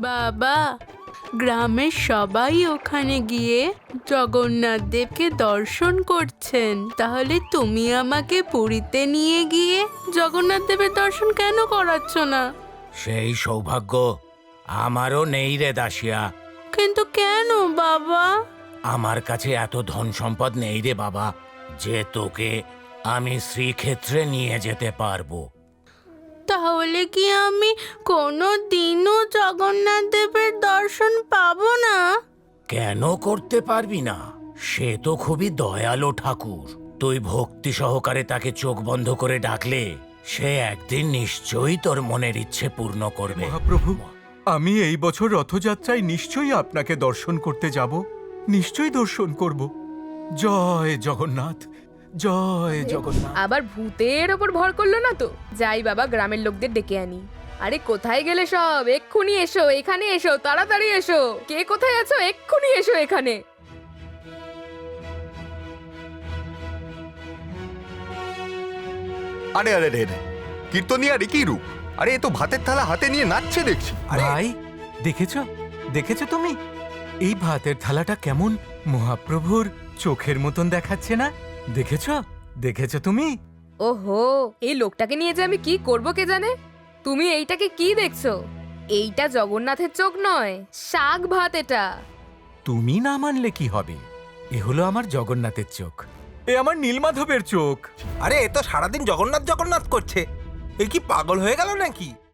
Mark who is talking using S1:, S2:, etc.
S1: বাবা, গ্রামের সবাই ওখানে গিয়ে জগন্নাথ দেবকে দর্শন করছেন, তাহলে তুমি আমাকে পুরীতে নিয়ে গিয়ে জগন্নাথ দেবের দর্শন কেন করাচ্ছ না?
S2: সেই সৌভাগ্য আমারও নেই রে দাসিয়া।
S1: কিন্তু কেন বাবা?
S2: আমার কাছে এত ধন সম্পদ নেই রে বাবা যে তোকে আমি শ্রীক্ষেত্রে নিয়ে যেতে পারবো।
S1: তাহলে কি আমি কোনো দিনও জগন্নাথ দেবের দর্শন পাবো না?
S2: কেন করতে পারবি না? সে তো খুবই দয়ালু ঠাকুর। তুই ভক্তি সহকারে তাকে চোখ বন্ধ করে ডাকলে সে একদিন নিশ্চয়ই তোর মনের ইচ্ছে পূর্ণ করবে।
S3: মহাপ্রভু, আমি এই বছর রথযাত্রায় নিশ্চয়ই আপনাকে দর্শন করতে যাব। নিশ্চয়ই দর্শন করব। জয় জগন্নাথ, জয় জগন্নাথ।
S4: আবার ভূতের ওপর ভর করলো না তো? যাই বাবা, গ্রামের লোকদের ডেকে আনি। আরে কোথায় গেলে সব? এক্ষুনি এসো, এখানে এসো, তাড়াতাড়ি এসো। কে কোথায় আছো? এক্ষুনি এসো এখানে।
S5: আরে আরে রে, কীর্তনিয়ারে কি রূপ! আরে এ তো ভাতের থালা হাতে নিয়ে নাচছে দেখছি।
S3: ভাই, দেখেছো তুমি এই ভাতের থালাটা কেমন মহাপ্রভুর চোখের মতন দেখাচ্ছে না? দেখেছো তুমি?
S4: ওহো, এই লোকটাকে নিয়ে যে আমি কি করব কে জানে। তুমি এইটাকে কি দেখছো? এইটা জগন্নাথের চোখ নয়, শাক ভাত এটা।
S3: তুমি না মানলে কি হবে? এ হলো আমার জগন্নাথের চোখ, এ আমার নীলমাধবের চোখ।
S6: আরে এ তো সারাদিন জগন্নাথ জগন্নাথ করছে। এ কি পাগল হয়ে গেল নাকি?